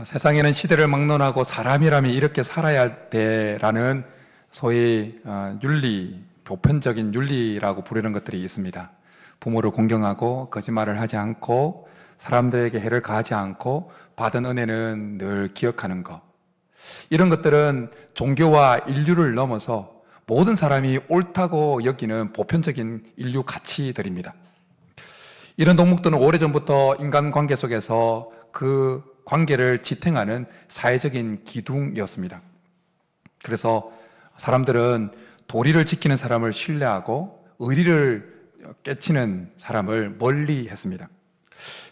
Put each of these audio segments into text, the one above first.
세상에는 시대를 막론하고 사람이라면 이렇게 살아야 돼라는 소위 윤리, 보편적인 윤리라고 부르는 것들이 있습니다. 부모를 존경하고 거짓말을 하지 않고 사람들에게 해를 가하지 않고 받은 은혜는 늘 기억하는 것. 이런 것들은 종교와 인류를 넘어서 모든 사람이 옳다고 여기는 보편적인 인류 가치들입니다. 이런 덕목들은 오래전부터 인간관계 속에서 그 관계를 지탱하는 사회적인 기둥이었습니다. 그래서 사람들은 도리를 지키는 사람을 신뢰하고 의리를 깨치는 사람을 멀리 했습니다.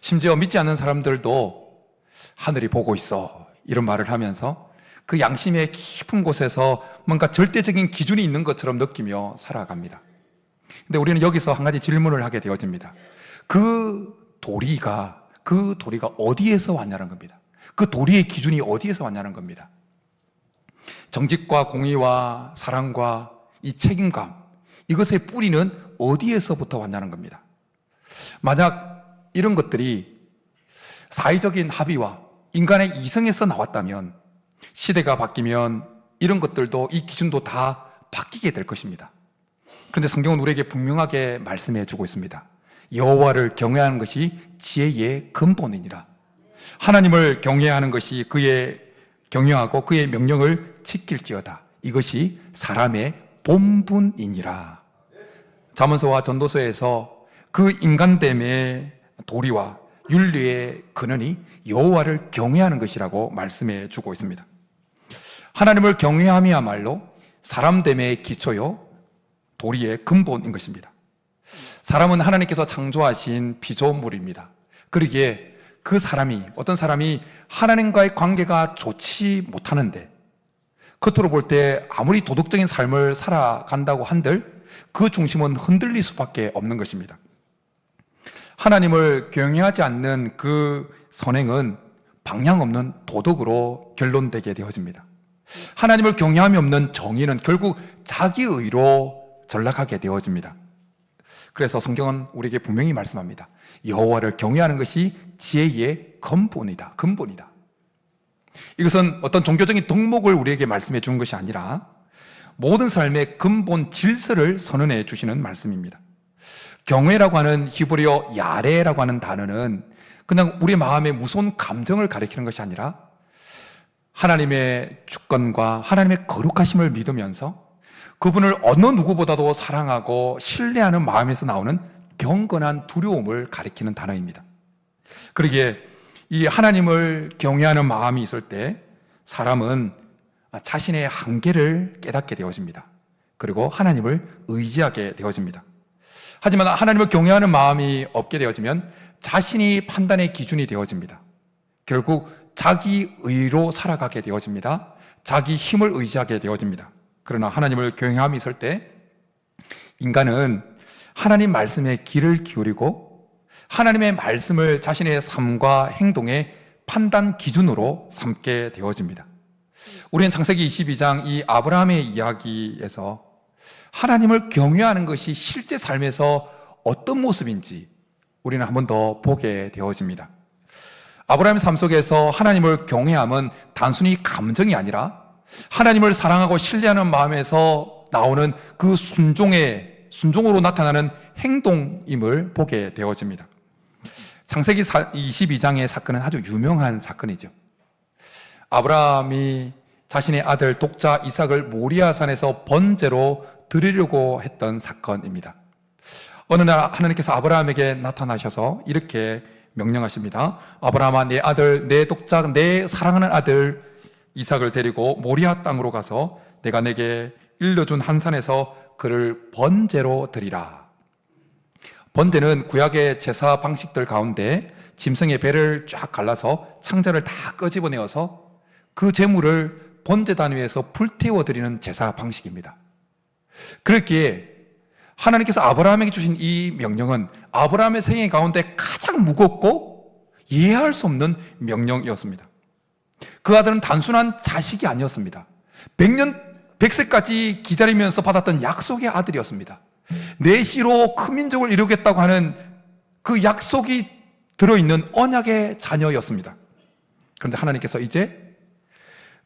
심지어 믿지 않는 사람들도 하늘이 보고 있어 이런 말을 하면서 그 양심의 깊은 곳에서 뭔가 절대적인 기준이 있는 것처럼 느끼며 살아갑니다. 근데 우리는 여기서 한 가지 질문을 하게 되어집니다. 그 도리가 어디에서 왔냐는 겁니다. 그 도리의 기준이 어디에서 왔냐는 겁니다. 정직과 공의와 사랑과 이 책임감, 이것의 뿌리는 어디에서부터 왔냐는 겁니다. 만약 이런 것들이 사회적인 합의와 인간의 이성에서 나왔다면 시대가 바뀌면 이런 것들도 이 기준도 다 바뀌게 될 것입니다. 그런데 성경은 우리에게 분명하게 말씀해 주고 있습니다. 여호와를 경외하는 것이 지혜의 근본이니라. 하나님을 경외하는 것이 그의 경외하고 그의 명령을 지킬지어다. 이것이 사람의 본분이니라. 잠언서와 전도서에서 그 인간됨의 도리와 윤리의 근원이 여호와를 경외하는 것이라고 말씀해 주고 있습니다. 하나님을 경외함이야말로 사람됨의 기초요 도리의 근본인 것입니다. 사람은 하나님께서 창조하신 피조물입니다. 그러기에 어떤 사람이 하나님과의 관계가 좋지 못하는데 겉으로 볼 때 아무리 도덕적인 삶을 살아간다고 한들 그 중심은 흔들릴 수밖에 없는 것입니다. 하나님을 경외하지 않는 그 선행은 방향 없는 도덕으로 결론되게 되어집니다. 하나님을 경외함이 없는 정의는 결국 자기의로 전락하게 되어집니다. 그래서 성경은 우리에게 분명히 말씀합니다. 여호와를 경외하는 것이 지혜의 근본이다. 이것은 어떤 종교적인 덕목을 우리에게 말씀해 주는 것이 아니라 모든 삶의 근본 질서를 선언해 주시는 말씀입니다. 경외라고 하는 히브리어 야레라고 하는 단어는 그냥 우리 마음의 무서운 감정을 가리키는 것이 아니라 하나님의 주권과 하나님의 거룩하심을 믿으면서 그분을 어느 누구보다도 사랑하고 신뢰하는 마음에서 나오는 경건한 두려움을 가리키는 단어입니다. 그러기에 이 하나님을 경외하는 마음이 있을 때 사람은 자신의 한계를 깨닫게 되어집니다. 그리고 하나님을 의지하게 되어집니다. 하지만 하나님을 경외하는 마음이 없게 되어지면 자신이 판단의 기준이 되어집니다. 결국 자기 의로 살아가게 되어집니다. 자기 힘을 의지하게 되어집니다. 그러나 하나님을 경외함이 있을 때 인간은 하나님 말씀에 귀를 기울이고 하나님의 말씀을 자신의 삶과 행동의 판단 기준으로 삼게 되어집니다. 우리는 창세기 22장 이 아브라함의 이야기에서 하나님을 경외하는 것이 실제 삶에서 어떤 모습인지 우리는 한 번 더 보게 되어집니다. 아브라함의 삶 속에서 하나님을 경외함은 단순히 감정이 아니라 하나님을 사랑하고 신뢰하는 마음에서 나오는 그 순종으로 나타나는 행동임을 보게 되어집니다. 창세기 22장의 사건은 아주 유명한 사건이죠. 아브라함이 자신의 아들 독자 이삭을 모리아산에서 번제로 드리려고 했던 사건입니다. 어느 날 하나님께서 아브라함에게 나타나셔서 이렇게 명령하십니다. 아브라함아, 내 아들, 내 독자, 내 사랑하는 아들 이삭을 데리고 모리아 땅으로 가서 내가 내게 일러준 한 산에서 그를 번제로 드리라. 번제는 구약의 제사 방식들 가운데 짐승의 배를 쫙 갈라서 창자를 다 끄집어내어서 그 제물을 번제단 위에서 불태워 드리는 제사 방식입니다. 그렇기에 하나님께서 아브라함에게 주신 이 명령은 아브라함의 생애 가운데 가장 무겁고 이해할 수 없는 명령이었습니다. 그 아들은 단순한 자식이 아니었습니다. 100세까지 기다리면서 받았던 약속의 아들이었습니다. 내 씨로 큰 민족을 이루겠다고 하는 그 약속이 들어있는 언약의 자녀였습니다. 그런데 하나님께서 이제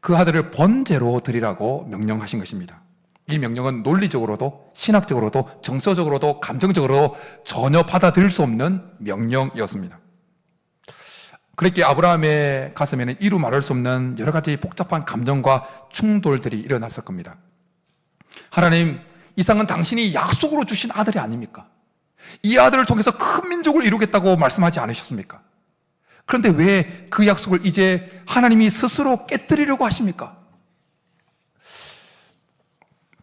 그 아들을 번제로 드리라고 명령하신 것입니다. 이 명령은 논리적으로도 신학적으로도 정서적으로도 감정적으로도 전혀 받아들일 수 없는 명령이었습니다. 그렇게 아브라함의 가슴에는 이루 말할 수 없는 여러 가지 복잡한 감정과 충돌들이 일어났을 겁니다. 하나님, 이상은 당신이 약속으로 주신 아들이 아닙니까? 이 아들을 통해서 큰 민족을 이루겠다고 말씀하지 않으셨습니까? 그런데 왜 그 약속을 이제 하나님이 스스로 깨뜨리려고 하십니까?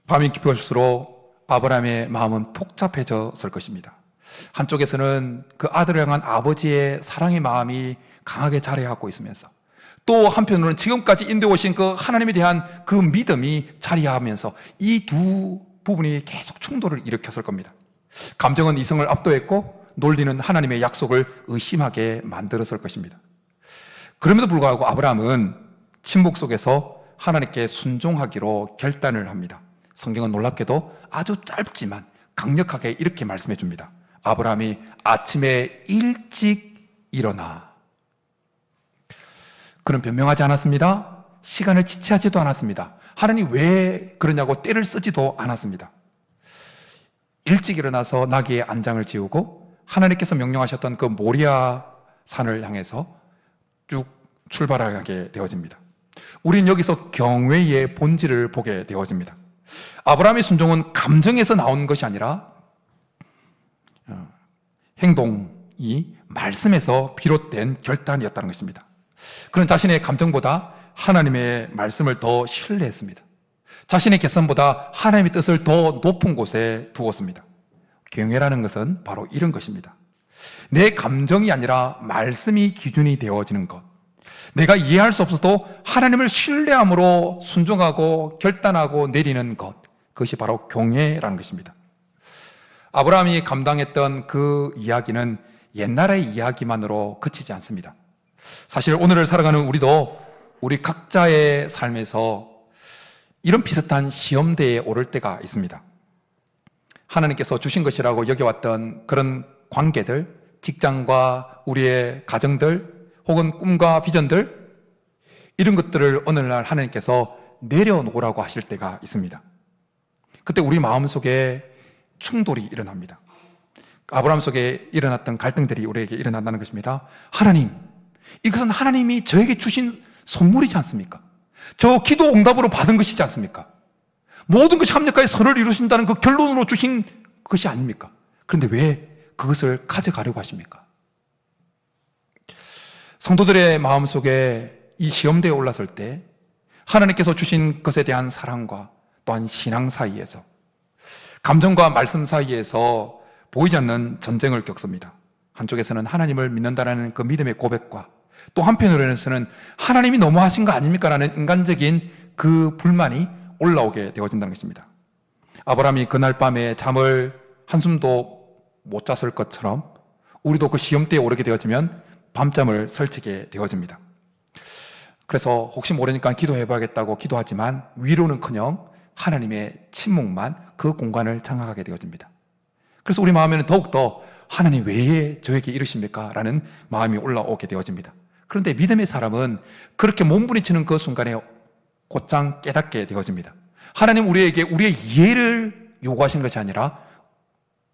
밤이 깊어질수록 아브라함의 마음은 복잡해졌을 것입니다. 한쪽에서는 그 아들을 향한 아버지의 사랑의 마음이 강하게 자리하고 있으면서, 또 한편으로는 지금까지 인도해 오신 그 하나님에 대한 그 믿음이 자리하면서 이 두 부분이 계속 충돌을 일으켰을 겁니다. 감정은 이성을 압도했고 논리는 하나님의 약속을 의심하게 만들었을 것입니다. 그럼에도 불구하고 아브라함은 침묵 속에서 하나님께 순종하기로 결단을 합니다. 성경은 놀랍게도 아주 짧지만 강력하게 이렇게 말씀해 줍니다. 아브라함이 아침에 일찍 일어나. 그는 변명하지 않았습니다. 시간을 지체하지도 않았습니다. 하나님 왜 그러냐고 떼를 쓰지도 않았습니다. 일찍 일어나서 나귀의 안장을 지우고 하나님께서 명령하셨던 그 모리아 산을 향해서 쭉 출발하게 되어집니다. 우리는 여기서 경외의 본질을 보게 되어집니다. 아브라함의 순종은 감정에서 나온 것이 아니라 행동이 말씀에서 비롯된 결단이었다는 것입니다. 그는 자신의 감정보다 하나님의 말씀을 더 신뢰했습니다. 자신의 개선보다 하나님의 뜻을 더 높은 곳에 두었습니다. 경외라는 것은 바로 이런 것입니다. 내 감정이 아니라 말씀이 기준이 되어지는 것. 내가 이해할 수 없어도 하나님을 신뢰함으로 순종하고 결단하고 내리는 것. 그것이 바로 경외라는 것입니다. 아브라함이 감당했던 그 이야기는 옛날의 이야기만으로 그치지 않습니다. 사실 오늘을 살아가는 우리도 우리 각자의 삶에서 이런 비슷한 시험대에 오를 때가 있습니다. 하나님께서 주신 것이라고 여겨왔던 그런 관계들, 직장과 우리의 가정들, 혹은 꿈과 비전들, 이런 것들을 어느 날 하나님께서 내려놓으라고 하실 때가 있습니다. 그때 우리 마음속에 충돌이 일어납니다. 아브라함 속에 일어났던 갈등들이 우리에게 일어난다는 것입니다. 하나님, 이것은 하나님이 저에게 주신 선물이지 않습니까? 저 기도 응답으로 받은 것이지 않습니까? 모든 것이 합력하여 선을 이루신다는 그 결론으로 주신 것이 아닙니까? 그런데 왜 그것을 가져가려고 하십니까? 성도들의 마음속에 이 시험대에 올랐을 때 하나님께서 주신 것에 대한 사랑과 또한 신앙 사이에서, 감정과 말씀 사이에서 보이지 않는 전쟁을 겪습니다. 한쪽에서는 하나님을 믿는다라는 그 믿음의 고백과, 또 한편으로는 하나님이 너무하신 거 아닙니까? 라는 인간적인 그 불만이 올라오게 되어진다는 것입니다. 아브라함이 그날 밤에 잠을 한숨도 못 잤을 것처럼 우리도 그 시험대에 오르게 되어지면 밤잠을 설치게 되어집니다. 그래서 혹시 모르니까 기도해봐야겠다고 기도하지만 위로는커녕 하나님의 침묵만 그 공간을 장악하게 되어집니다. 그래서 우리 마음에는 더욱더 하나님 왜 저에게 이러십니까? 라는 마음이 올라오게 되어집니다. 그런데 믿음의 사람은 그렇게 몸부림치는 그 순간에 곧장 깨닫게 되어집니다. 하나님 우리에게 우리의 이해를 요구하시는 것이 아니라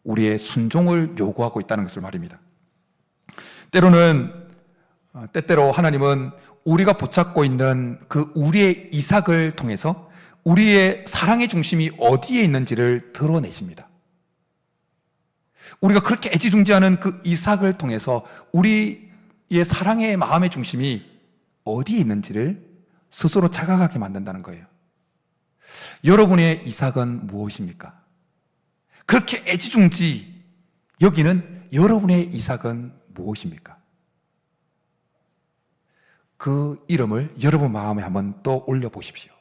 우리의 순종을 요구하고 있다는 것을 말입니다. 때때로 하나님은 우리가 붙잡고 있는 그 우리의 이삭을 통해서 우리의 사랑의 중심이 어디에 있는지를 드러내십니다. 우리가 그렇게 애지중지하는 그 이삭을 통해서 우리의 사랑의 마음의 중심이 어디에 있는지를 스스로 자각하게 만든다는 거예요. 여러분의 이삭은 무엇입니까? 그렇게 애지중지 여기는 여러분의 이삭은 무엇입니까? 그 이름을 여러분 마음에 한번 또 올려보십시오.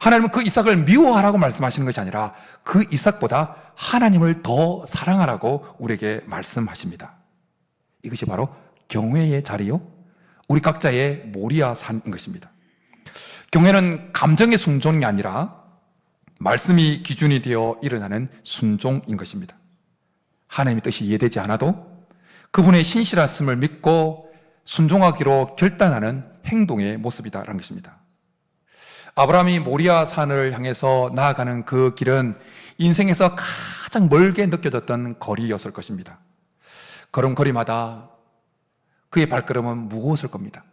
하나님은 그 이삭을 미워하라고 말씀하시는 것이 아니라 그 이삭보다 하나님을 더 사랑하라고 우리에게 말씀하십니다. 이것이 바로 경외의 자리요, 우리 각자의 모리아 산인 것입니다. 경외는 감정의 순종이 아니라 말씀이 기준이 되어 일어나는 순종인 것입니다. 하나님의 뜻이 이해되지 않아도 그분의 신실하심을 믿고 순종하기로 결단하는 행동의 모습이다라는 것입니다. 아브라함이 모리아 산을 향해서 나아가는 그 길은 인생에서 가장 멀게 느껴졌던 거리였을 것입니다. 걸음걸이마다 그의 발걸음은 무거웠을 겁니다.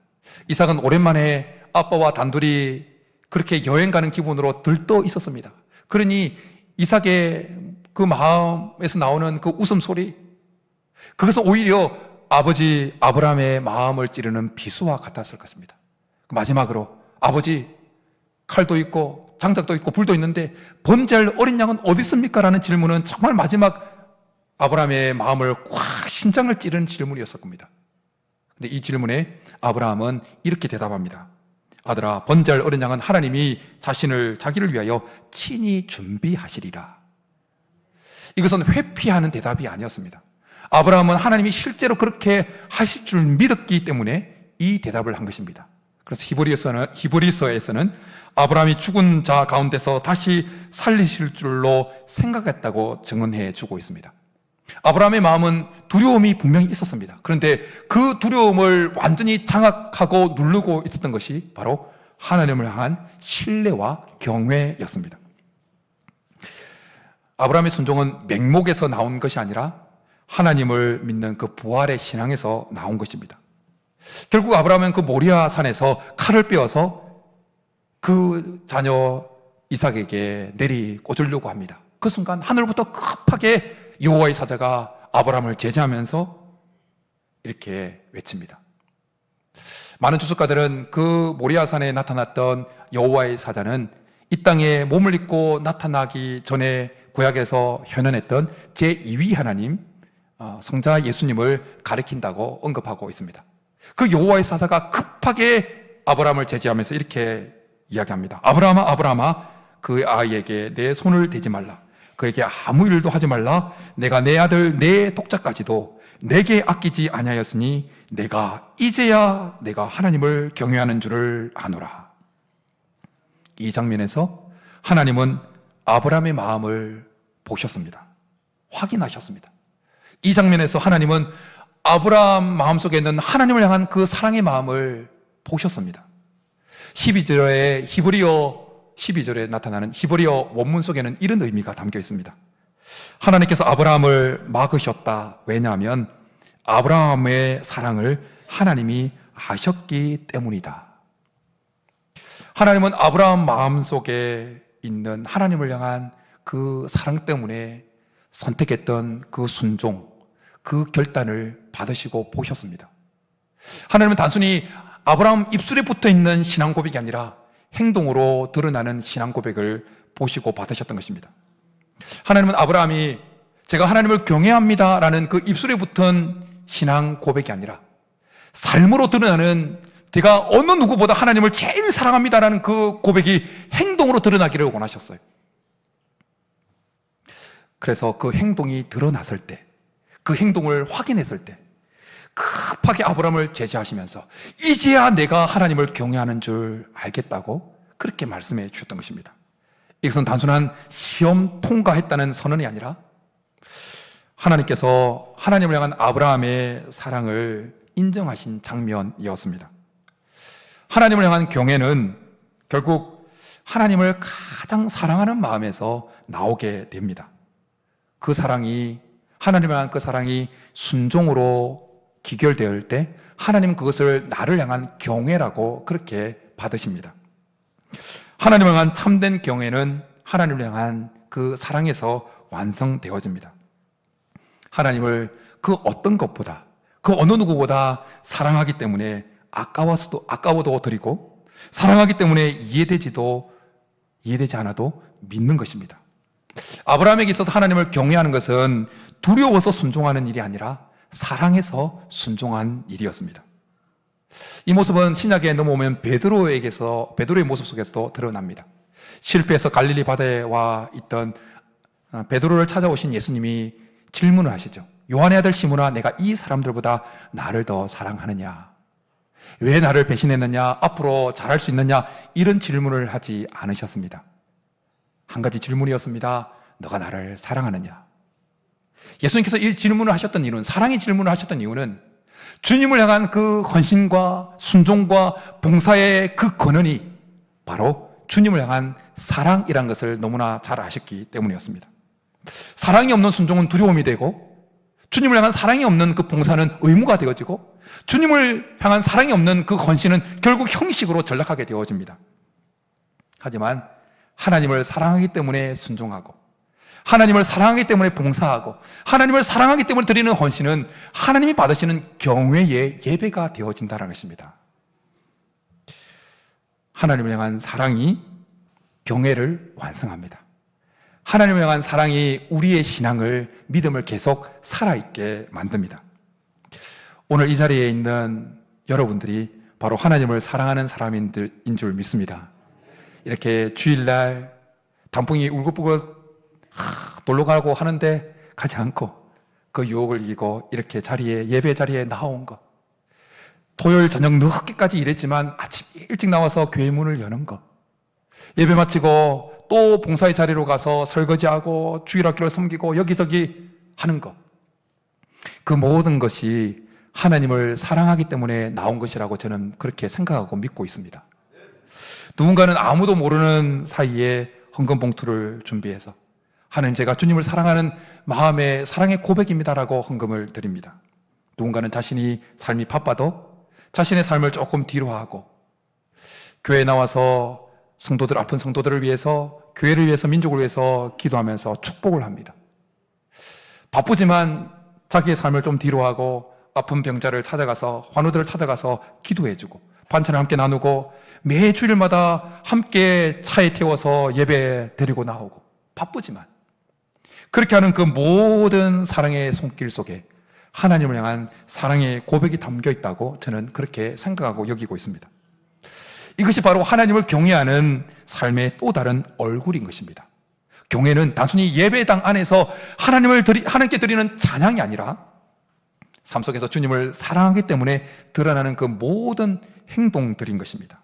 이삭은 오랜만에 아빠와 단둘이 그렇게 여행 가는 기분으로 들떠 있었습니다. 그러니 이삭의 그 마음에서 나오는 그 웃음소리, 그것은 오히려 아버지 아브라함의 마음을 찌르는 비수와 같았을 것입니다. 마지막으로 아버지, 칼도 있고 장작도 있고 불도 있는데 번제할 어린 양은 어디 있습니까? 라는 질문은 정말 마지막 아브라함의 마음을 꽉 심장을 찌르는 질문이었을 겁니다. 근데 이 질문에 아브라함은 이렇게 대답합니다. 아들아, 번제할 어린 양은 하나님이 자기를 위하여 친히 준비하시리라. 이것은 회피하는 대답이 아니었습니다. 아브라함은 하나님이 실제로 그렇게 하실 줄 믿었기 때문에 이 대답을 한 것입니다. 그래서 히브리서에서는 아브라함이 죽은 자 가운데서 다시 살리실 줄로 생각했다고 증언해 주고 있습니다. 아브라함의 마음은 두려움이 분명히 있었습니다. 그런데 그 두려움을 완전히 장악하고 누르고 있었던 것이 바로 하나님을 향한 신뢰와 경외였습니다. 아브라함의 순종은 맹목에서 나온 것이 아니라 하나님을 믿는 그 부활의 신앙에서 나온 것입니다. 결국 아브라함은 그 모리아 산에서 칼을 빼어서 그 자녀 이삭에게 내리 꽂으려고 합니다. 그 순간 하늘부터 급하게 여호와의 사자가 아브라함을 제지하면서 이렇게 외칩니다. 많은 주석가들은 그 모리아 산에 나타났던 여호와의 사자는 이 땅에 몸을 입고 나타나기 전에 구약에서 현현했던 제2위 하나님, 성자 예수님을 가리킨다고 언급하고 있습니다. 그 여호와의 사자가 급하게 아브라함을 제지하면서 이렇게 이야기합니다. 아브라함아, 아브라함아, 그 아이에게 내 손을 대지 말라. 그에게 아무 일도 하지 말라. 내가 내 아들 내 독자까지도 내게 아끼지 아니하였으니 내가 이제야 내가 하나님을 경외하는 줄을 아노라. 이 장면에서 하나님은 아브라함의 마음을 보셨습니다. 확인하셨습니다. 이 장면에서 하나님은 아브라함 마음속에 있는 하나님을 향한 그 사랑의 마음을 보셨습니다. 12절에 히브리어 12절에 나타나는 히브리어 원문 속에는 이런 의미가 담겨 있습니다. 하나님께서 아브라함을 막으셨다. 왜냐하면 아브라함의 사랑을 하나님이 아셨기 때문이다. 하나님은 아브라함 마음속에 있는 하나님을 향한 그 사랑 때문에 선택했던 그 순종, 그 결단을 받으시고 보셨습니다. 하나님은 단순히 아브라함 입술에 붙어 있는 신앙 고백이 아니라 행동으로 드러나는 신앙 고백을 보시고 받으셨던 것입니다. 하나님은 아브라함이 제가 하나님을 경외합니다 라는 그 입술에 붙은 신앙 고백이 아니라 삶으로 드러나는 제가 어느 누구보다 하나님을 제일 사랑합니다 라는 그 고백이 행동으로 드러나기를 원하셨어요. 그래서 그 행동이 드러났을 때, 그 행동을 확인했을 때 급하게 아브라함을 제지하시면서 이제야 내가 하나님을 경외하는 줄 알겠다고 그렇게 말씀해 주셨던 것입니다. 이것은 단순한 시험 통과했다는 선언이 아니라 하나님께서 하나님을 향한 아브라함의 사랑을 인정하신 장면이었습니다. 하나님을 향한 경외는 결국 하나님을 가장 사랑하는 마음에서 나오게 됩니다. 그 사랑이, 하나님을 향한 그 사랑이 순종으로 기결될 때 하나님은 그것을 나를 향한 경외라고 그렇게 받으십니다. 하나님을 향한 참된 경외는 하나님을 향한 그 사랑에서 완성되어집니다. 하나님을 그 어떤 것보다, 그 어느 누구보다 사랑하기 때문에 아까워도 드리고, 사랑하기 때문에 이해되지 않아도 믿는 것입니다. 아브라함에게 있어서 하나님을 경외하는 것은 두려워서 순종하는 일이 아니라 사랑해서 순종한 일이었습니다. 이 모습은 신약에 넘어오면 베드로의 모습 속에서도 드러납니다. 실패해서 갈릴리 바다에 와 있던 베드로를 찾아오신 예수님이 질문을 하시죠. 요한의 아들 시몬아, 내가 이 사람들보다 나를 더 사랑하느냐? 왜 나를 배신했느냐? 앞으로 잘할 수 있느냐? 이런 질문을 하지 않으셨습니다. 한 가지 질문이었습니다. 너가 나를 사랑하느냐? 예수님께서 이 질문을 하셨던 이유는, 사랑의 질문을 하셨던 이유는 주님을 향한 그 헌신과 순종과 봉사의 그 근원이 바로 주님을 향한 사랑이라는 것을 너무나 잘 아셨기 때문이었습니다. 사랑이 없는 순종은 두려움이 되고, 주님을 향한 사랑이 없는 그 봉사는 의무가 되어지고, 주님을 향한 사랑이 없는 그 헌신은 결국 형식으로 전락하게 되어집니다. 하지만 하나님을 사랑하기 때문에 순종하고, 하나님을 사랑하기 때문에 봉사하고, 하나님을 사랑하기 때문에 드리는 헌신은 하나님이 받으시는 경외의 예배가 되어진다는 것입니다. 하나님을 향한 사랑이 경외를 완성합니다. 하나님을 향한 사랑이 우리의 신앙을, 믿음을 계속 살아있게 만듭니다. 오늘 이 자리에 있는 여러분들이 바로 하나님을 사랑하는 사람인 줄 믿습니다. 이렇게 주일날 단풍이 울긋불긋 놀러 가고 하는데 가지 않고 그 유혹을 이기고 이렇게 예배 자리에 나온 것, 토요일 저녁 늦게까지 일했지만 아침 일찍 나와서 교회 문을 여는 것, 예배 마치고 또 봉사의 자리로 가서 설거지하고 주일학교를 섬기고 여기저기 하는 것, 그 모든 것이 하나님을 사랑하기 때문에 나온 것이라고 저는 그렇게 생각하고 믿고 있습니다. 누군가는 아무도 모르는 사이에 헌금 봉투를 준비해서 하나님, 제가 주님을 사랑하는 마음의 사랑의 고백입니다라고 헌금을 드립니다. 누군가는 자신이 삶이 바빠도 자신의 삶을 조금 뒤로 하고 교회에 나와서 아픈 성도들을 위해서, 교회를 위해서, 민족을 위해서 기도하면서 축복을 합니다. 바쁘지만 자기의 삶을 좀 뒤로 하고 아픈 병자를 찾아가서, 환우들을 찾아가서 기도해주고 반찬을 함께 나누고 매 주일마다 함께 차에 태워서 예배 데리고 나오고, 바쁘지만 그렇게 하는 그 모든 사랑의 손길 속에 하나님을 향한 사랑의 고백이 담겨 있다고 저는 그렇게 생각하고 여기고 있습니다. 이것이 바로 하나님을 경외하는 삶의 또 다른 얼굴인 것입니다. 경외는 단순히 예배당 안에서 하나님께 드리는 찬양이 아니라 삶 속에서 주님을 사랑하기 때문에 드러나는 그 모든 행동들인 것입니다.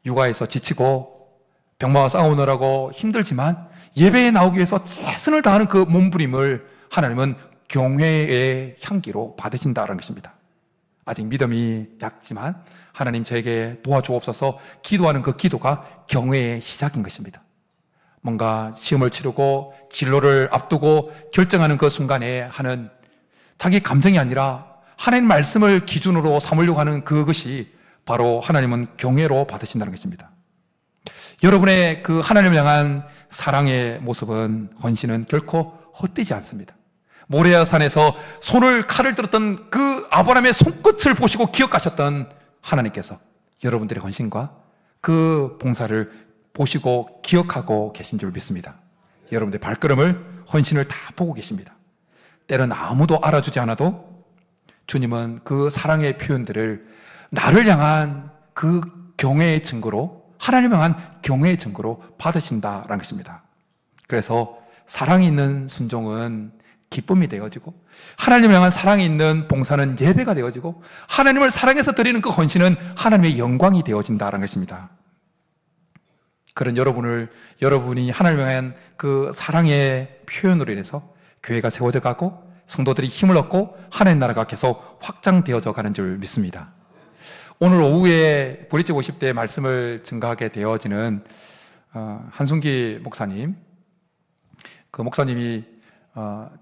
육아에서 지치고 병마와 싸우느라고 힘들지만 예배에 나오기 위해서 최선을 다하는 그 몸부림을 하나님은 경외의 향기로 받으신다는 것입니다. 아직 믿음이 약지만 하나님 저에게 도와주옵소서 기도하는 그 기도가 경외의 시작인 것입니다. 뭔가 시험을 치르고 진로를 앞두고 결정하는 그 순간에 하는 자기 감정이 아니라 하나님 말씀을 기준으로 삼으려고 하는 그것이 바로 하나님은 경외로 받으신다는 것입니다. 여러분의 그 하나님을 향한 사랑의 모습은, 헌신은 결코 헛되지 않습니다. 모레아 산에서 칼을 들었던 그 아브라함의 손끝을 보시고 기억하셨던 하나님께서 여러분들의 헌신과 그 봉사를 보시고 기억하고 계신 줄 믿습니다. 여러분들의 발걸음을, 헌신을 다 보고 계십니다. 때론 아무도 알아주지 않아도 주님은 그 사랑의 표현들을 나를 향한 그 경외의 증거로, 하나님을 향한 경외의 증거로 받으신다라는 것입니다. 그래서 사랑이 있는 순종은 기쁨이 되어지고, 하나님을 향한 사랑이 있는 봉사는 예배가 되어지고, 하나님을 사랑해서 드리는 그 헌신은 하나님의 영광이 되어진다는 것입니다. 그런 여러분이 하나님을 향한 그 사랑의 표현으로 인해서 교회가 세워져 가고 성도들이 힘을 얻고 하나님 나라가 계속 확장되어져 가는 줄 믿습니다. 오늘 오후에 브릿지 50대 말씀을 증거하게 되어지는 한순기 목사님, 그 목사님이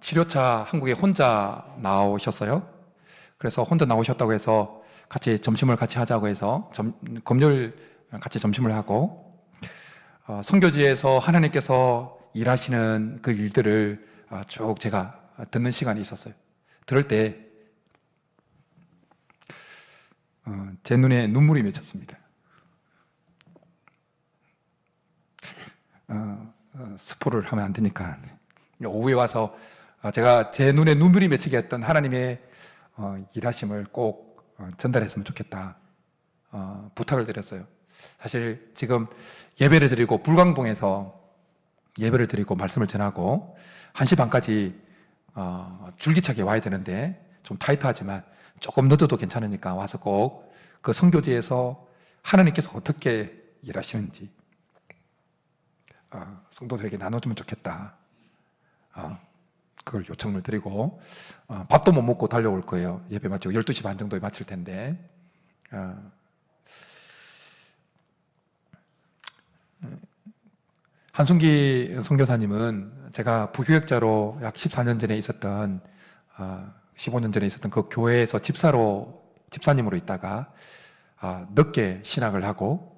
치료차 한국에 혼자 나오셨어요. 그래서 혼자 나오셨다고 해서 점심을 같이 하자고 해서 금요일 같이 점심을 하고, 선교지에서 하나님께서 일하시는 그 일들을 쭉 제가 듣는 시간이 있었어요. 들을 때 제 눈에 눈물이 맺혔습니다. 스포를 하면 안 되니까 오후에 와서 제가 제 눈에 눈물이 맺히게 했던 하나님의 일하심을 꼭 전달했으면 좋겠다 부탁을 드렸어요. 사실 지금 예배를 드리고 불광동에서 예배를 드리고 말씀을 전하고 1시 반까지 줄기차게 와야 되는데 좀 타이트하지만 조금 늦어도 괜찮으니까 와서 꼭 그 선교지에서 하나님께서 어떻게 일하시는지 성도들에게 나눠주면 좋겠다. 그걸 요청을 드리고 밥도 못 먹고 달려올 거예요. 예배 마치고 12시 반 정도에 마칠 텐데 한순기 선교사님은 제가 부교역자로 약 14년 전에 있었던 15년 전에 있었던 그 교회에서 집사님으로 있다가 늦게 신학을 하고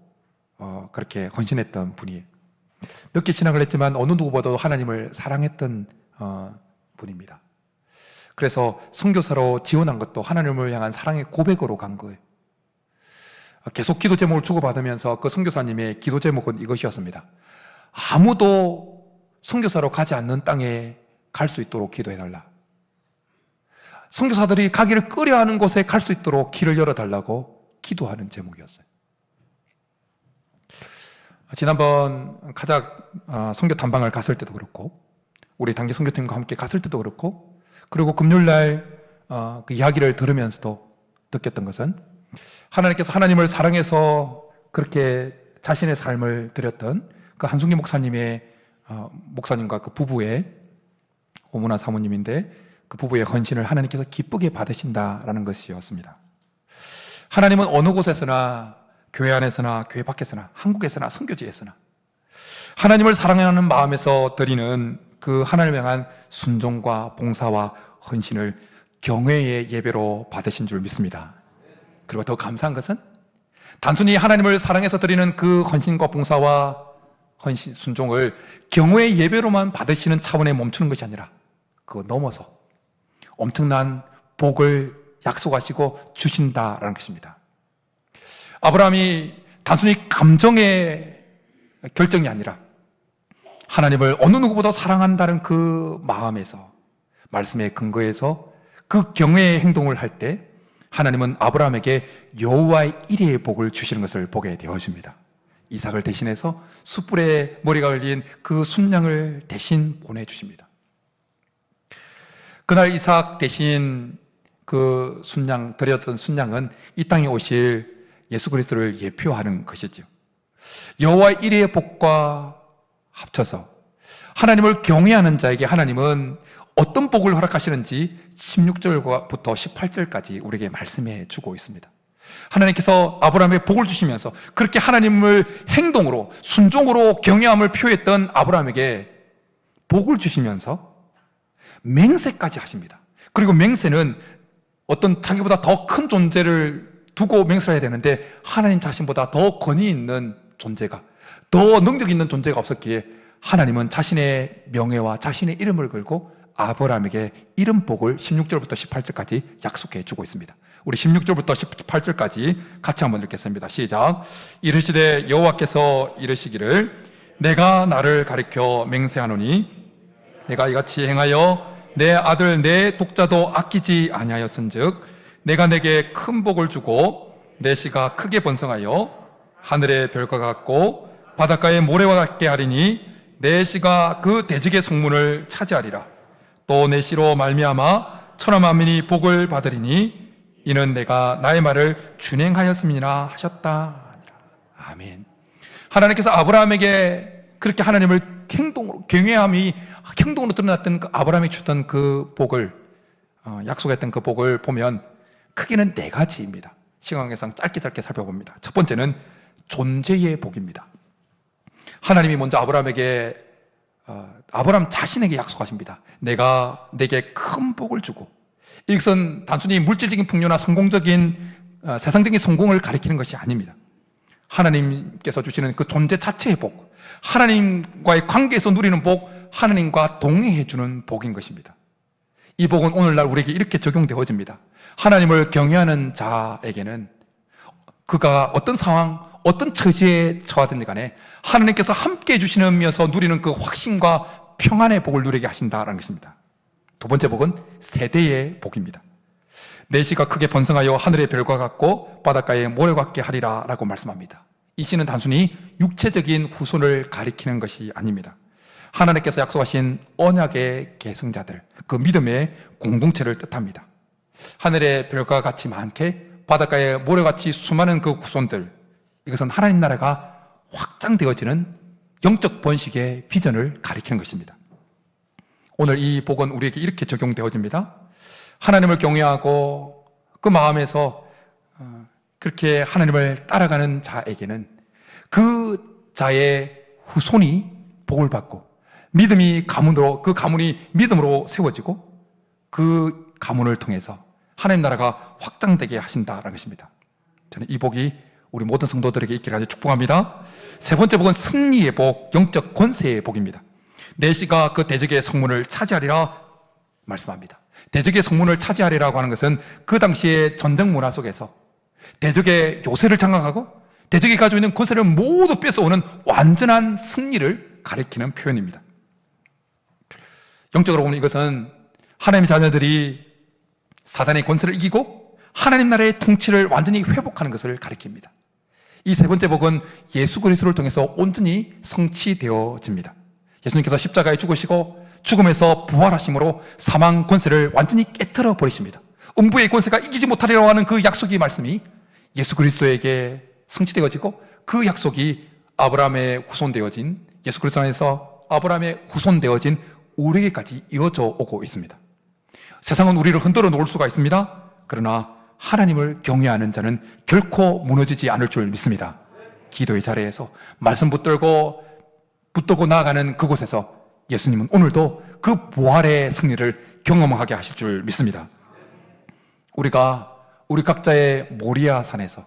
그렇게 헌신했던 분이에요. 늦게 신학을 했지만 어느 누구보다도 하나님을 사랑했던 분입니다. 그래서 선교사로 지원한 것도 하나님을 향한 사랑의 고백으로 간 거예요. 계속 기도 제목을 주고받으면서 그 선교사님의 기도 제목은 이것이었습니다. 아무도 선교사로 가지 않는 땅에 갈 수 있도록 기도해달라. 선교사들이 가기를 꺼려하는 곳에 갈 수 있도록 길을 열어달라고 기도하는 제목이었어요. 지난번 카작 선교 탐방을 갔을 때도 그렇고 우리 단기 선교팀과 함께 갔을 때도 그렇고 그리고 금요일날 그 이야기를 들으면서도 느꼈던 것은 하나님께서 하나님을 사랑해서 그렇게 자신의 삶을 드렸던 그 한순기 목사님의 목사님과 그 부부의 오문화 사모님인데 그 부부의 헌신을 하나님께서 기쁘게 받으신다라는 것이었습니다. 하나님은 어느 곳에서나 교회 안에서나 교회 밖에서나 한국에서나 선교지에서나 하나님을 사랑하는 마음에서 드리는 그 하나님을 향한 순종과 봉사와 헌신을 경외의 예배로 받으신 줄 믿습니다. 그리고 더 감사한 것은 단순히 하나님을 사랑해서 드리는 그 헌신과 봉사와 헌신, 순종을 경외의 예배로만 받으시는 차원에 멈추는 것이 아니라 그거 넘어서 엄청난 복을 약속하시고 주신다라는 것입니다. 아브라함이 단순히 감정의 결정이 아니라 하나님을 어느 누구보다 사랑한다는 그 마음에서 말씀에 근거해서 그 경외의 행동을 할 때 하나님은 아브라함에게 여호와의 이레의 복을 주시는 것을 보게 되어집니다. 이삭을 대신해서 숯불에 머리가 걸린 그 순양을 대신 보내주십니다. 그날 이삭 대신 그 순양, 드렸던 순양은 이 땅에 오실 예수 그리스도를 예표하는 것이죠. 여호와의 이레의 복과 합쳐서 하나님을 경외하는 자에게 하나님은 어떤 복을 허락하시는지 16절부터 18절까지 우리에게 말씀해 주고 있습니다. 하나님께서 아브라함에게 복을 주시면서 그렇게 하나님을 행동으로 순종으로 경외함을 표했던 아브라함에게 복을 주시면서 맹세까지 하십니다. 그리고 맹세는 어떤 자기보다 더 큰 존재를 두고 맹세를 해야 되는데 하나님 자신보다 더 권위 있는 존재가, 더 능력 있는 존재가 없었기에 하나님은 자신의 명예와 자신의 이름을 걸고 아브라함에게 이름 복을 16절부터 18절까지 약속해 주고 있습니다. 우리 16절부터 18절까지 같이 한번 읽겠습니다. 시작. 이르시되 여호와께서 이르시기를 내가 나를 가리켜 맹세하노니 내가 이같이 행하여 내 아들 내 독자도 아끼지 아니하였은즉 내가 내게 큰 복을 주고 내 씨가 크게 번성하여 하늘의 별과 같고 바닷가의 모래와 같게 하리니 내 씨가 그 대적의 성문을 차지하리라. 또 내 씨로 말미암아 천하 만민이 복을 받으리니 이는 내가 나의 말을 준행하였음이라 하셨다. 아멘. 하나님께서 아브라함에게 그렇게 하나님을 행동으로, 경외함이 행동으로 드러났던 그 아브라함이 주던 그 복을, 약속했던 그 복을 보면 크게는 네 가지입니다. 시간 관계상 짧게 살펴봅니다. 첫 번째는 존재의 복입니다. 하나님이 먼저 아브라함에게, 아브라함 자신에게 약속하십니다. 내가 내게 큰 복을 주고, 이것은 단순히 물질적인 풍요나 성공적인 세상적인 성공을 가리키는 것이 아닙니다. 하나님께서 주시는 그 존재 자체의 복, 하나님과의 관계에서 누리는 복, 하나님과 동행해 주는 복인 것입니다. 이 복은 오늘날 우리에게 이렇게 적용되어집니다. 하나님을 경외하는 자에게는 그가 어떤 상황, 어떤 처지에 처하든지 간에 하나님께서 함께 해주시면서 누리는 그 확신과 평안의 복을 누리게 하신다는 것입니다. 두 번째 복은 세대의 복입니다. 내 씨가 크게 번성하여 하늘의 별과 같고 바닷가의 모래 같게 하리라 라고 말씀합니다. 이 씨는 단순히 육체적인 후손을 가리키는 것이 아닙니다. 하나님께서 약속하신 언약의 계승자들, 그 믿음의 공동체를 뜻합니다. 하늘의 별과 같이 많게 바닷가의 모래같이 수많은 그 후손들, 이것은 하나님 나라가 확장되어지는 영적 번식의 비전을 가리키는 것입니다. 오늘 이 복은 우리에게 이렇게 적용되어집니다. 하나님을 경외하고 그 마음에서 그렇게 하나님을 따라가는 자에게는 그 자의 후손이 복을 받고 믿음이 가문으로, 그 가문이 믿음으로 세워지고 그 가문을 통해서 하나님 나라가 확장되게 하신다라는 것입니다. 저는 이 복이 우리 모든 성도들에게 있기를 아주 축복합니다. 세 번째 복은 승리의 복, 영적 권세의 복입니다. 내시가 그 대적의 성문을 차지하리라 말씀합니다. 대적의 성문을 차지하리라고 하는 것은 그 당시의 전쟁 문화 속에서 대적의 요새를 장악하고 대적이 가지고 있는 권세를 모두 뺏어오는 완전한 승리를 가리키는 표현입니다. 영적으로 보면 이것은 하나님의 자녀들이 사단의 권세를 이기고 하나님 나라의 통치를 완전히 회복하는 것을 가리킵니다. 이 세 번째 복은 예수 그리스도를 통해서 온전히 성취되어집니다. 예수님께서 십자가에 죽으시고 죽음에서 부활하심으로 사망 권세를 완전히 깨트려 버리십니다. 음부의 권세가 이기지 못하리라고 하는 그 약속의 말씀이 예수 그리스도에게 성취되어지고 그 약속이 아브라함의 후손되어진, 예수 그리스도 안에서 아브라함의 후손되어진 우리에게까지 이어져 오고 있습니다. 세상은 우리를 흔들어 놓을 수가 있습니다. 그러나 하나님을 경외하는 자는 결코 무너지지 않을 줄 믿습니다. 기도의 자리에서 말씀 붙들고 나아가는 그곳에서 예수님은 오늘도 그 부활의 승리를 경험하게 하실 줄 믿습니다. 우리가 우리 각자의 모리아 산에서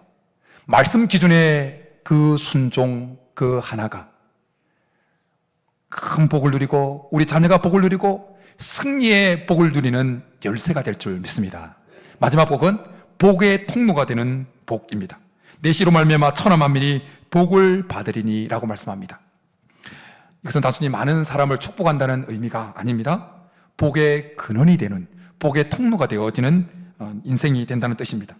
말씀 기준의 그 순종 그 하나가 큰 복을 누리고 우리 자녀가 복을 누리고 승리의 복을 누리는 열쇠가 될 줄 믿습니다. 마지막 복은 복의 통로가 되는 복입니다. 내시로 말미암아 천하 만민이 복을 받으리니 라고 말씀합니다. 이것은 단순히 많은 사람을 축복한다는 의미가 아닙니다. 복의 근원이 되는, 복의 통로가 되어지는 인생이 된다는 뜻입니다.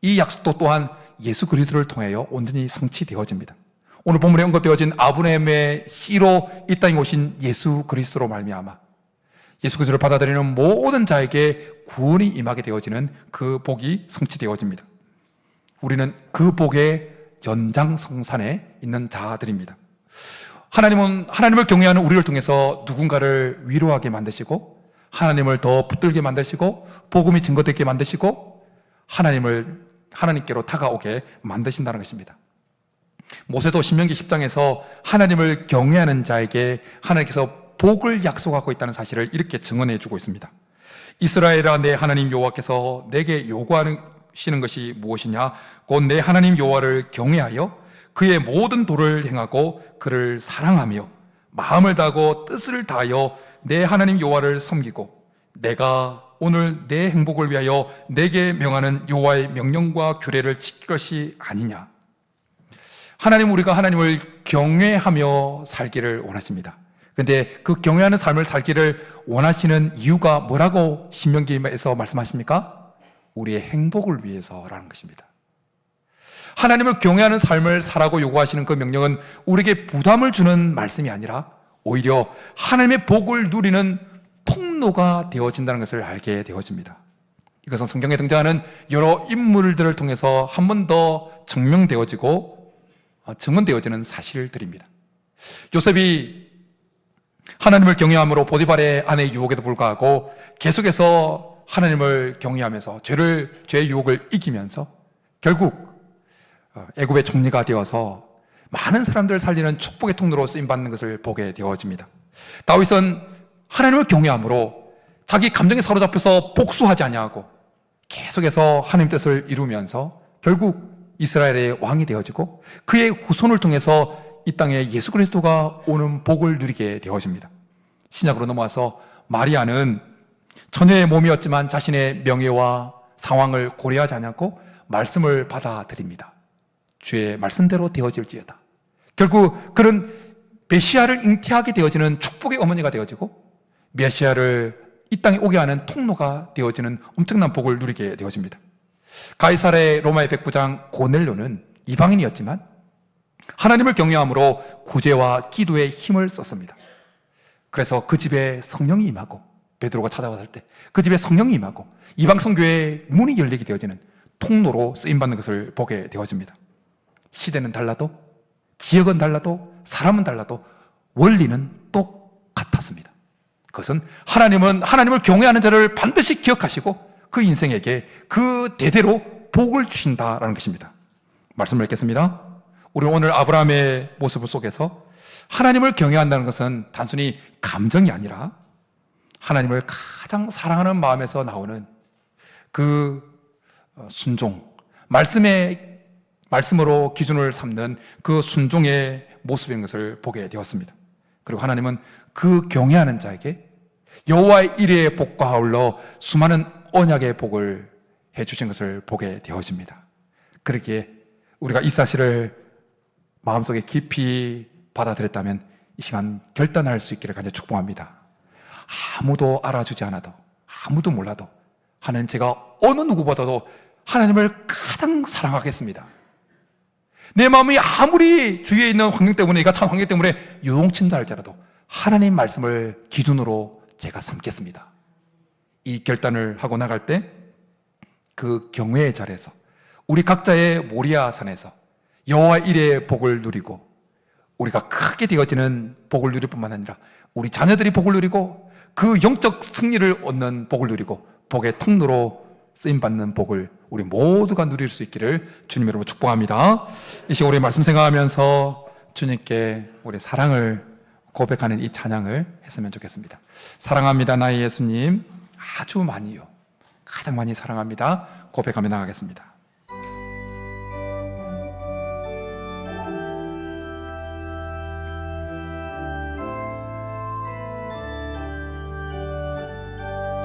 이 약속도 또한 예수 그리스도를 통하여 온전히 성취되어집니다. 오늘 본문에 언급되어진 아브라함의 씨로 이 땅에 오신 예수 그리스도로 말미암아 예수 그리스도를 받아들이는 모든 자에게 구원이 임하게 되어지는 그 복이 성취되어집니다. 우리는 그 복의 연장성산에 있는 자들입니다. 하나님을 경외하는 우리를 통해서 누군가를 위로하게 만드시고 하나님을 더 붙들게 만드시고 복음이 증거되게 만드시고 하나님께로 다가오게 만드신다는 것입니다. 모세도 신명기 10장에서 하나님을 경외하는 자에게 하나님께서 복을 약속하고 있다는 사실을 이렇게 증언해 주고 있습니다. 이스라엘아 내 하나님 여호와께서 내게 요구하시는 것이 무엇이냐? 곧 내 하나님 여호와를 경외하여 그의 모든 도를 행하고 그를 사랑하며 마음을 다하고 뜻을 다하여 내 하나님 여호와를 섬기고 내가 오늘 내 행복을 위하여 내게 명하는 여호와의 명령과 규례를 지킬 것이 아니냐. 우리가 하나님을 경외하며 살기를 원하십니다. 그런데 그 경외하는 삶을 살기를 원하시는 이유가 뭐라고 신명기에서 말씀하십니까? 우리의 행복을 위해서라는 것입니다. 하나님을 경외하는 삶을 살라고 요구하시는 그 명령은 우리에게 부담을 주는 말씀이 아니라 오히려 하나님의 복을 누리는 통로가 되어진다는 것을 알게 되어집니다. 이것은 성경에 등장하는 여러 인물들을 통해서 한 번 더 증언되어지는 사실들입니다. 요셉이 하나님을 경외함으로 보디발의 아내의 유혹에도 불구하고 계속해서 하나님을 경외하면서 죄의 유혹을 이기면서 결국 애굽의 총리가 되어서 많은 사람들을 살리는 축복의 통로로 쓰임받는 것을 보게 되어집니다. 다윗은 하나님을 경외함으로 자기 감정에 사로잡혀서 복수하지 아니하고 계속해서 하나님 뜻을 이루면서 결국 이스라엘의 왕이 되어지고 그의 후손을 통해서 이 땅에 예수 그리스도가 오는 복을 누리게 되어집니다. 신약으로 넘어와서 마리아는 처녀의 몸이었지만 자신의 명예와 상황을 고려하지 않고 말씀을 받아들입니다. 주의 말씀대로 되어질지어다. 결국 그런 메시아를 잉태하게 되어지는 축복의 어머니가 되어지고 메시아를 이 땅에 오게 하는 통로가 되어지는 엄청난 복을 누리게 되어집니다. 가이사랴의 로마의 백부장 고넬료는 이방인이었지만 하나님을 경외함으로 구제와 기도의 힘을 썼습니다. 그래서 그 집에 성령이 임하고 베드로가 찾아왔을 때 그 집에 성령이 임하고 이방 선교의 문이 열리게 되어지는 통로로 쓰임받는 것을 보게 되어집니다. 시대는 달라도 지역은 달라도 사람은 달라도 원리는 똑같았습니다. 그것은 하나님은 하나님을 경외하는 자를 반드시 기억하시고 그 인생에게 그 대대로 복을 주신다라는 것입니다. 말씀을 읽겠습니다. 우리는 오늘 아브라함의 모습 속에서 하나님을 경외한다는 것은 단순히 감정이 아니라 하나님을 가장 사랑하는 마음에서 나오는 그 순종, 말씀으로 기준을 삼는 그 순종의 모습인 것을 보게 되었습니다. 그리고 하나님은 그 경외하는 자에게 여호와의 이레의 복과 아울러 수많은 언약의 복을 해주신 것을 보게 되어집니다. 그러기에 우리가 이 사실을 마음속에 깊이 받아들였다면 이 시간 결단할 수 있기를 간절히 축복합니다. 아무도 알아주지 않아도, 아무도 몰라도 하나님, 제가 어느 누구보다도 하나님을 가장 사랑하겠습니다. 내 마음이 아무리 주위에 있는 환경 때문에, 이가찬 환경 때문에 요동친다 할지라도 하나님 말씀을 기준으로 제가 삼겠습니다. 이 결단을 하고 나갈 때 그 경외의 자리에서 우리 각자의 모리아 산에서 여호와 이레의 복을 누리고 우리가 크게 되어지는 복을 누릴 뿐만 아니라 우리 자녀들이 복을 누리고 그 영적 승리를 얻는 복을 누리고 복의 통로로 쓰임받는 복을 우리 모두가 누릴 수 있기를 주님 이름으로 축복합니다. 이 시간 우리 말씀 생각하면서 주님께 우리 사랑을 고백하는 이 찬양을 했으면 좋겠습니다. 사랑합니다 나의 예수님, 아주 많이요, 가장 많이 사랑합니다 고백하며 나가겠습니다.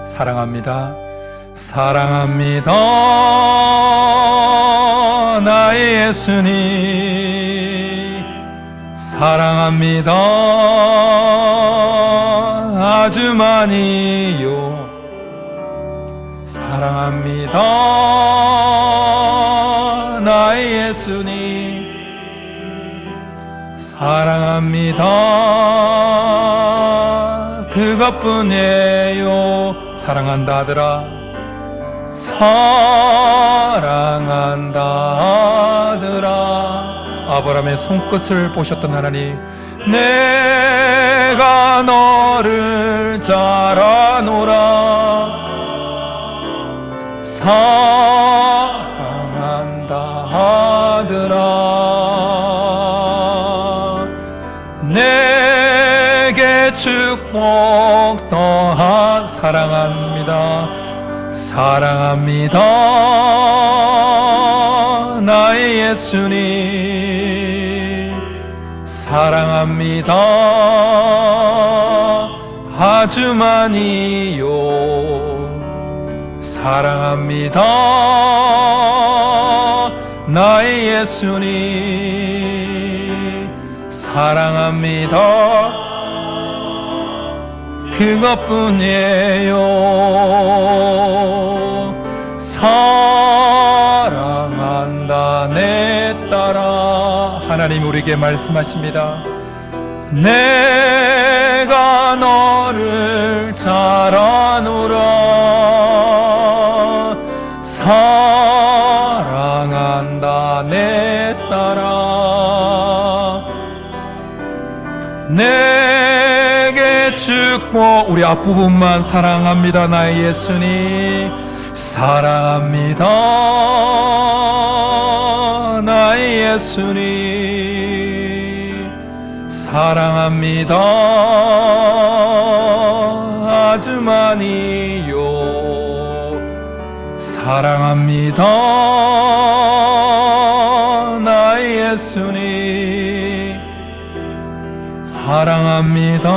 사랑합니다. 사랑합니다 나의 예수님, 사랑합니다 아주 많이요, 사랑합니다 나의 예수님, 사랑합니다 그것뿐이에요. 사랑한다 하더라, 사랑한다 하더라. 아브라함의 손끝을 보셨던 하나님, 내가 너를 잘 아노라, 사랑한다 하더라. 내게 축복 더한 사랑합니다. 사랑합니다 나의 예수님, 사랑합니다 아주 많이요, 사랑합니다 나의 예수님, 사랑합니다 그것뿐이에요. 사랑한다 내 딸아. 하나님 우리에게 말씀하십니다. 내가 너를 잘 아노라, 사랑한다 내 딸아. 내게 축복, 우리 앞부분만 사랑합니다 나의 예수님, 사랑합니다 나의 예수님, 사랑합니다 아주 많이요, 사랑합니다 나의 예수님, 사랑합니다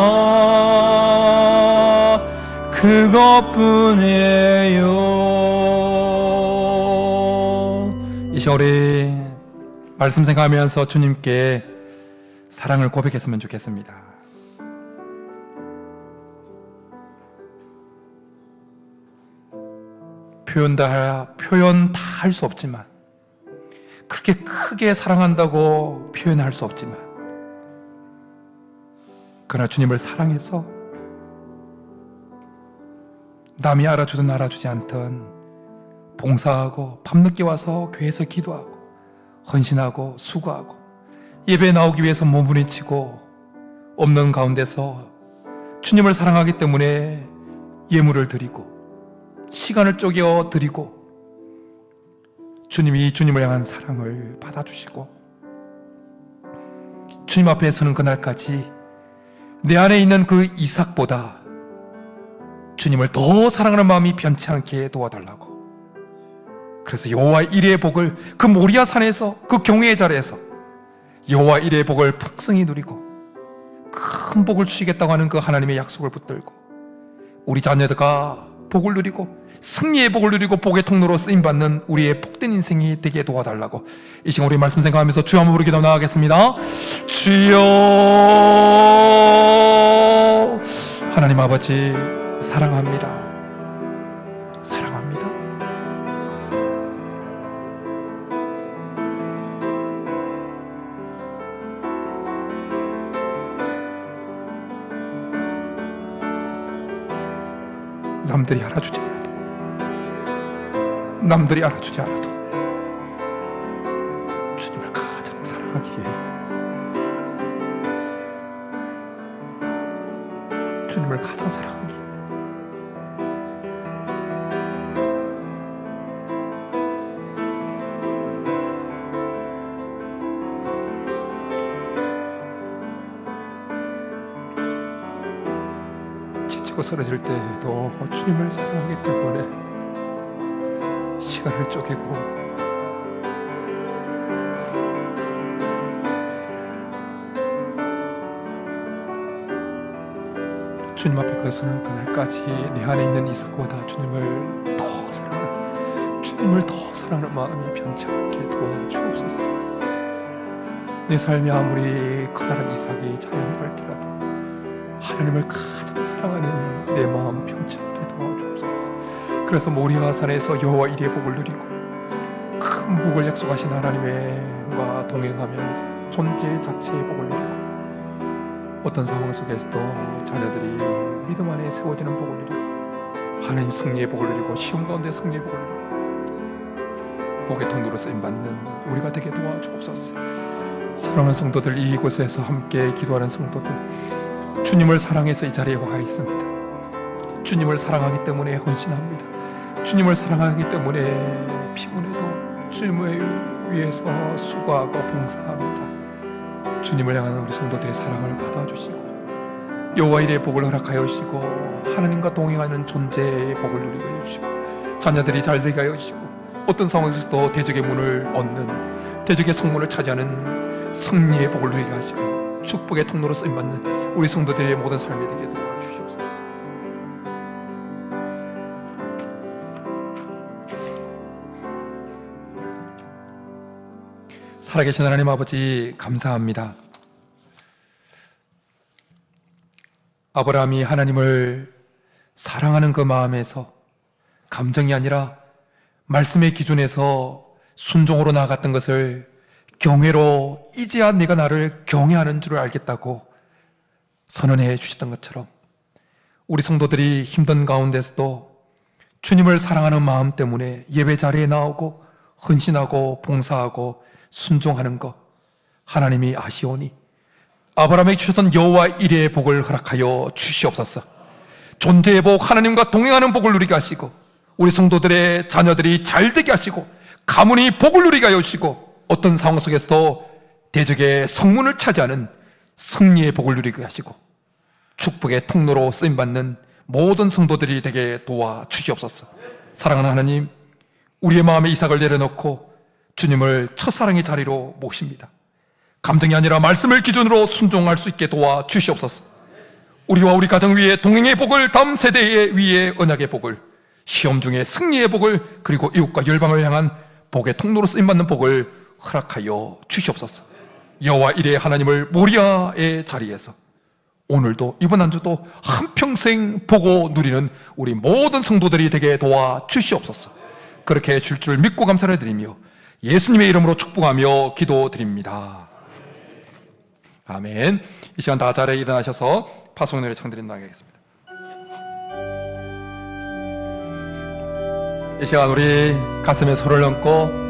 그것뿐이에요. 이 시간 우리 말씀 생각하면서 주님께 사랑을 고백했으면 좋겠습니다. 표현 다 할 수 없지만, 그렇게 크게 사랑한다고 표현할 수 없지만, 그러나 주님을 사랑해서 남이 알아주든 알아주지 않든 봉사하고 밤늦게 와서 교회에서 기도하고 헌신하고 수고하고 예배에 나오기 위해서 몸부림치고 없는 가운데서 주님을 사랑하기 때문에 예물을 드리고 시간을 쪼개 드리고 주님이 주님을 향한 사랑을 받아주시고 주님 앞에 서는 그날까지 내 안에 있는 그 이삭보다 주님을 더 사랑하는 마음이 변치 않게 도와달라고. 그래서 여호와 이레의 복을 그 모리아 산에서 그 경외의 자리에서 여호와 이레의 복을 풍성히 누리고 큰 복을 주시겠다고 하는 그 하나님의 약속을 붙들고 우리 자녀들과 복을 누리고 승리의 복을 누리고 복의 통로로 쓰임받는 우리의 복된 인생이 되게 도와달라고 이 시간 우리 말씀 생각하면서 주여 한번 부르기도 나가겠습니다. 주여. 하나님 아버지 사랑합니다. 사랑합니다. 남들이 알아주지 않아도 남들이 알아주지 않아도 주님을 가장 사랑하기에 주님을 가장 사랑하기에 지치고 쓰러질 때에도 주님을 사랑하기 때문에 시간을 쪼개고 주님 앞에 거스는 그날까지 내 안에 있는 이삭보다 주님을 더 사랑하는 마음이 변치 않게 도와주옵소서. 내 삶이 아무리 커다란 이삭이 자연갈지라도 하나님을 가장 사랑하는 내 마음 변치 않게 도와주옵소서. 그래서 모리아 산에서 여호와 이레의 복을 누리고 큰 복을 약속하신 하나님과 동행하면서 존재 자체의 복을 누리고 어떤 상황 속에서도 자녀들이 믿음 안에 세워지는 복을 누리고 하나님 승리의 복을 누리고 시험 가운데 승리의 복을 누리고 복의 통로로 쓰임받는 우리가 되게 도와주옵소서. 사랑하는 성도들, 이곳에서 함께 기도하는 성도들, 주님을 사랑해서 이 자리에 와 있습니다. 주님을 사랑하기 때문에 헌신합니다. 주님을 사랑하기 때문에 피곤해도 주님을 위해서 수고하고 봉사합니다. 주님을 향한 우리 성도들의 사랑을 받아주시고 여호와 이레의 복을 허락하여 주시고 하나님과 동행하는 존재의 복을 누리게 해주시고 자녀들이 잘되게 하여 주시고 어떤 상황에서도 대적의 문을 얻는 대적의 성문을 차지하는 승리의 복을 누리게 하시고 축복의 통로로 쓰임받는 우리 성도들의 모든 삶이 되게 도와주시옵소서. 살아계신 하나님 아버지 감사합니다. 아브라함이 하나님을 사랑하는 그 마음에서 감정이 아니라 말씀의 기준에서 순종으로 나아갔던 것을 경외로 이제야 네가 나를 경외하는 줄 알겠다고 선언해 주셨던 것처럼 우리 성도들이 힘든 가운데서도 주님을 사랑하는 마음 때문에 예배 자리에 나오고 헌신하고 봉사하고 순종하는 것 하나님이 아시오니 아브라함에게 주셨던 여호와 이레의 복을 허락하여 주시옵소서. 존재의 복, 하나님과 동행하는 복을 누리게 하시고 우리 성도들의 자녀들이 잘되게 하시고 가문이 복을 누리게 하여 주시고 어떤 상황 속에서도 대적의 성문을 차지하는 승리의 복을 누리게 하시고 축복의 통로로 쓰임받는 모든 성도들이 되게 도와주시옵소서. 사랑하는 하나님, 우리의 마음에 이삭을 내려놓고 주님을 첫사랑의 자리로 모십니다. 감정이 아니라 말씀을 기준으로 순종할 수 있게 도와주시옵소서. 우리와 우리 가정 위에 동행의 복을, 다음 세대의 위에 언약의 복을, 시험 중에 승리의 복을, 그리고 이웃과 열방을 향한 복의 통로로 쓰임받는 복을 허락하여 주시옵소서. 여호와 이레의 하나님을 모리아의 자리에서 오늘도 이번 한 주도 한평생 보고 누리는 우리 모든 성도들이 되게 도와주시옵소서. 그렇게 줄 줄 믿고 감사를 드리며 예수님의 이름으로 축복하며 기도드립니다. 아멘. 이 시간 다 자리에 일어나셔서 파송 노래 청드린다 하겠습니다. 이 시간 우리 가슴에 손을 얹고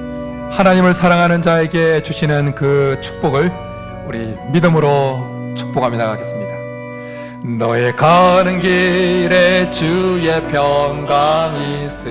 하나님을 사랑하는 자에게 주시는 그 축복을 우리 믿음으로 축복하며 나가겠습니다. 너의 가는 길에 주의 평강이 있음